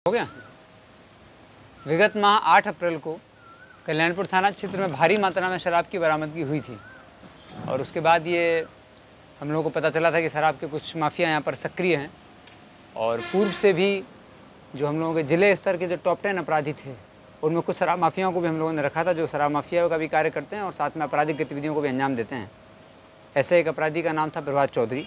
हो गया। विगत माह 8 अप्रैल को कल्याणपुर थाना क्षेत्र में भारी मात्रा में शराब की बरामदगी हुई थी और उसके बाद ये हम लोगों को पता चला था कि शराब के कुछ माफिया यहाँ पर सक्रिय हैं और पूर्व से भी जो हम लोगों के ज़िले स्तर के जो टॉप 10 अपराधी थे उनमें कुछ शराब माफियाओं को भी हम लोगों ने रखा था जो शराब माफिया का भी कार्य करते हैं और साथ में आपराधिक गतिविधियों को भी अंजाम देते हैं। ऐसे एक अपराधी का नाम था प्रभात चौधरी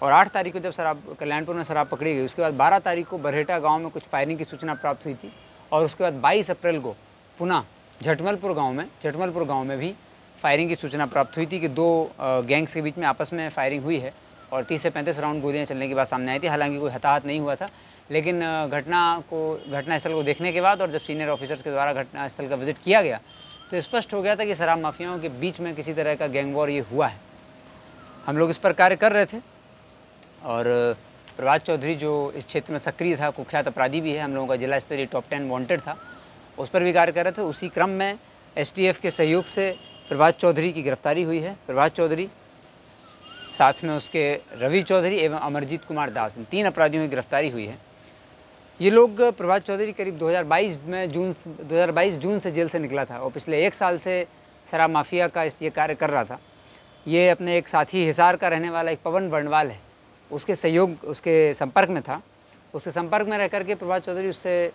और 8 तारीख को जब कल्याणपुर में शराब पकड़ी गई उसके बाद 12 तारीख को बरहेटा गांव में कुछ फायरिंग की सूचना प्राप्त हुई थी और उसके बाद 22 अप्रैल को पुनः झटमलपुर गांव में भी फायरिंग की सूचना प्राप्त हुई थी कि दो गैंग्स के बीच में आपस में फायरिंग हुई है और 30 से 35 राउंड गोलियां चलने की बात सामने आई थी। हालांकि कोई हताहत नहीं हुआ था, लेकिन घटनास्थल को देखने के बाद और जब सीनियर ऑफिसर्स के द्वारा घटनास्थल का विजिट किया गया तो स्पष्ट हो गया था कि शराब माफियाओं के बीच में किसी तरह का गैंग वॉर ये हुआ है। हम लोग इस पर कार्य कर रहे थे और प्रभात चौधरी जो इस क्षेत्र में सक्रिय था, कुख्यात अपराधी भी है, हम लोगों का जिला स्तरीय टॉप 10 वांटेड था, उस पर भी कार्य कर रहे थे। उसी क्रम में एसटीएफ के सहयोग से प्रभात चौधरी की गिरफ्तारी हुई है। प्रभात चौधरी साथ में उसके रवि चौधरी एवं अमरजीत कुमार दास, इन 3 अपराधियों की गिरफ्तारी हुई है। ये लोग प्रभात चौधरी करीब 2022 जून से जेल से निकला था और पिछले 1 साल से शराब माफिया का ये कार्य कर रहा था। ये अपने एक साथी हिसार का रहने वाला एक पवन बर्णवाल है, उसके संपर्क में था। उसके संपर्क में रह करके प्रभात चौधरी उससे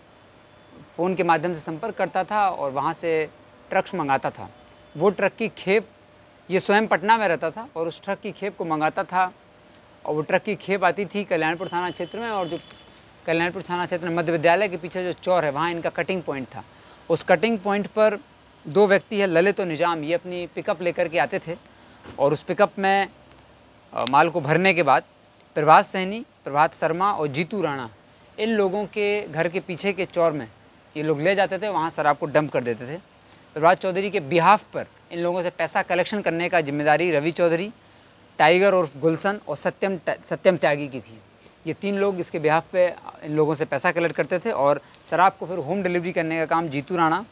फ़ोन के माध्यम से संपर्क करता था और वहाँ से ट्रक्स मंगाता था। वो ट्रक की खेप, ये स्वयं पटना में रहता था और उस ट्रक की खेप को मंगाता था और वो ट्रक की खेप आती थी कल्याणपुर थाना क्षेत्र में और जो कल्याणपुर थाना क्षेत्र में मध्य विद्यालय के पीछे जो चौर है वहाँ इनका कटिंग पॉइंट था। उस कटिंग पॉइंट पर 2 व्यक्ति है, ललित और निजाम, ये अपनी पिकअप लेकर के आते थे और उस पिकअप में माल को भरने के बाद प्रभात सैनी, प्रभात शर्मा और जीतू राणा, इन लोगों के घर के पीछे के चौर में ये लोग ले जाते थे, वहाँ शराब को डंप कर देते थे। प्रभात चौधरी के बिहाफ पर इन लोगों से पैसा कलेक्शन करने का जिम्मेदारी रवि चौधरी, टाइगर उर्फ गुलशन और सत्यम त्यागी की थी। ये 3 लोग इसके बिहाफ पे इन लोगों से पैसा कलेक्ट करते थे और शराब को फिर होम डिलीवरी करने का काम जीतू राणा,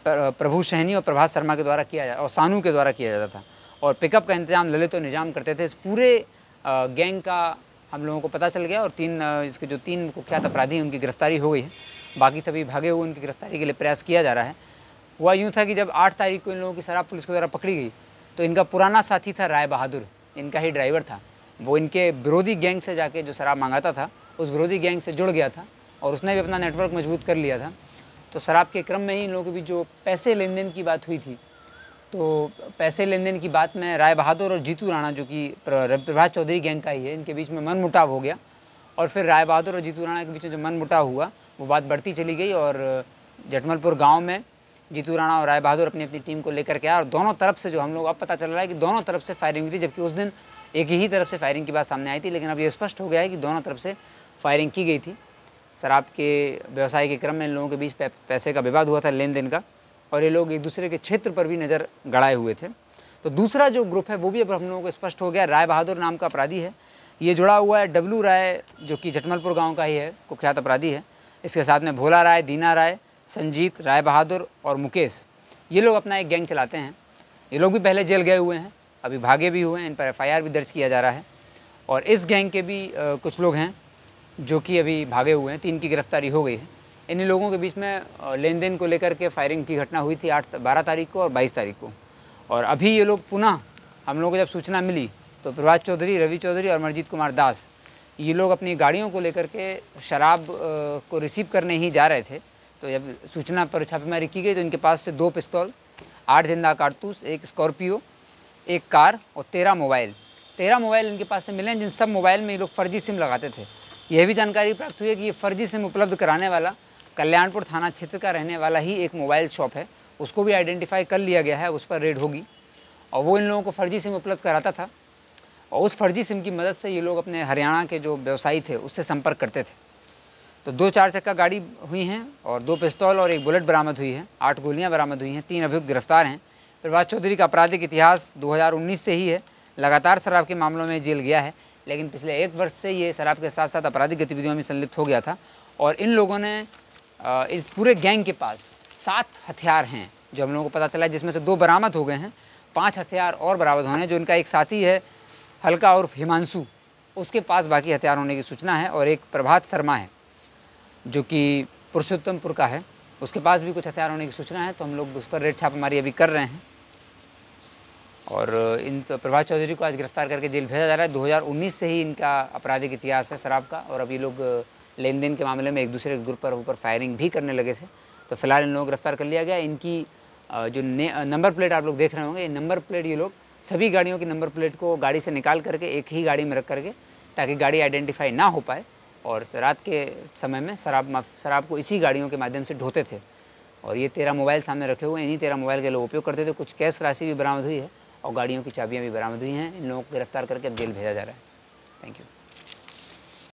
प्रभु सैनी और प्रभात शर्मा के द्वारा किया जाता और सानू के द्वारा किया जाता था और पिकअप का इंतजाम ललित और निजाम करते थे। इस पूरे गैंग का हम लोगों को पता चल गया और इसके जो 3 कुख्यात अपराधी हैं उनकी गिरफ्तारी हो गई है। बाकी सभी भागे हुए, उनकी गिरफ्तारी के लिए प्रयास किया जा रहा है। हुआ यूँ था कि जब 8 तारीख को इन लोगों की शराब पुलिस के द्वारा पकड़ी गई तो इनका पुराना साथी था राय बहादुर, इनका ही ड्राइवर था। वो इनके विरोधी गैंग से जाके जो शराब मंगाता था उस विरोधी गैंग से जुड़ गया था और उसने भी अपना नेटवर्क मजबूत कर लिया था। तो शराब के क्रम में ही इन लोगों के बीच जो पैसे लेन देन की बात हुई थी, तो पैसे लेन देन की बात में राय बहादुर और जीतू राणा जो कि प्रभात चौधरी गैंग का ही है, इनके बीच में मनमुटाव हो गया और फिर राय बहादुर और जीतू राणा के बीच में जो मनमुटाव हुआ वो बात बढ़ती चली गई और झटमलपुर गांव में जीतू राणा और राय बहादुर अपनी टीम को लेकर के आया और दोनों तरफ से जो हम लोग अब पता चल रहा है कि दोनों तरफ से फायरिंग हुई थी, जबकि उस दिन एक ही तरफ से फायरिंग की बात सामने आई थी, लेकिन अब ये स्पष्ट हो गया है कि दोनों तरफ से फायरिंग की गई थी। शराब के व्यवसाय के क्रम में इन लोगों के बीच पैसे का विवाद हुआ था, लेन देन का, और ये लोग एक दूसरे के क्षेत्र पर भी नज़र गड़ाए हुए थे। तो दूसरा जो ग्रुप है वो भी अब हम लोगों को स्पष्ट हो गया। राय बहादुर नाम का अपराधी है, ये जुड़ा हुआ है डब्लू राय जो कि झटमलपुर गांव का ही है, कुख्यात अपराधी है। इसके साथ में भोला राय, दीना राय, संजीत, राय बहादुर और मुकेश, ये लोग अपना एक गैंग चलाते हैं। ये लोग भी पहले जेल गए हुए हैं, अभी भागे भी हुए हैं, इन पर FIR भी दर्ज किया जा रहा है और इस गैंग के भी कुछ लोग हैं जो कि अभी भागे हुए हैं। 3 की गिरफ्तारी हो गई है। इन लोगों के बीच में लेन देन को लेकर के फायरिंग की घटना हुई थी 12 तारीख को और 22 तारीख को। और अभी ये लोग पुनः हम लोगों को जब सूचना मिली तो प्रभात चौधरी, रवि चौधरी और अमरजीत कुमार दास, ये लोग अपनी गाड़ियों को लेकर के शराब को रिसीव करने ही जा रहे थे। तो जब सूचना पर छापेमारी की गई तो इनके पास से 2 पिस्तौल, 8 जिंदा कारतूस, 1 स्कॉर्पियो, 1 कार और 13 मोबाइल इनके पास से मिले हैं, जिन सब मोबाइल में ये लोग फर्जी सिम लगाते थे। यह भी जानकारी प्राप्त हुई है कि ये फर्जी सिम उपलब्ध कराने वाला कल्याणपुर थाना क्षेत्र का रहने वाला ही एक मोबाइल शॉप है, उसको भी आइडेंटिफाई कर लिया गया है, उस पर रेड होगी और वो इन लोगों को फर्जी सिम उपलब्ध कराता था और उस फर्जी सिम की मदद से ये लोग अपने हरियाणा के जो व्यवसायी थे उससे संपर्क करते थे। तो 2 4 चक्का गाड़ी हुई हैं और 2 पिस्तौल और 1 बुलेट बरामद हुई है, 8 गोलियाँ बरामद हुई हैं, 3 अभियुक्त गिरफ्तार हैं। प्रभात चौधरी का आपराधिक इतिहास 2019 से ही है, लगातार शराब के मामलों में जेल गया है, लेकिन पिछले 1 वर्ष से ये शराब के साथ साथ आपराधिक गतिविधियों में संलिप्त हो गया था। और इन लोगों ने इस पूरे गैंग के पास 7 हथियार हैं जो हम लोगों को पता चला है, जिसमें से 2 बरामद हो गए हैं, 5 हथियार और बरामद होने हैं। जो इनका एक साथी है हल्का उर्फ हिमांशु, उसके पास बाकी हथियार होने की सूचना है और एक प्रभात शर्मा है। जो कि पुरुषोत्तमपुर का है, उसके पास भी कुछ हथियार होने की सूचना है, तो हम लोग उस पर रेड छापामारी अभी कर रहे हैं। और इन प्रभात चौधरी को आज गिरफ्तार करके जेल भेजा जा रहा है। 2019 से ही इनका आपराधिक इतिहास है शराब का, और अभी लोग लेन देन के मामले में एक दूसरे के ग्रुप पर ऊपर फायरिंग भी करने लगे थे। तो फिलहाल इन लोगों को गिरफ्तार कर लिया गया। इनकी जो नंबर प्लेट आप लोग देख रहे होंगे, ये नंबर प्लेट ये लोग सभी गाड़ियों की नंबर प्लेट को गाड़ी से निकाल करके एक ही गाड़ी में रख करके, ताकि गाड़ी आइडेंटिफाई ना हो पाए, और रात के समय में शराब को इसी गाड़ियों के माध्यम से ढोते थे। और ये 13 मोबाइल सामने रखे हुए हैं, इन्हीं 13 मोबाइल के लोग उपयोग करते थे। कुछ कैश राशि भी बरामद हुई है और गाड़ियों की चाबियाँ भी बरामद हुई हैं। इन लोगों को गिरफ्तार करके अब जेल भेजा जा रहा है। Thank you.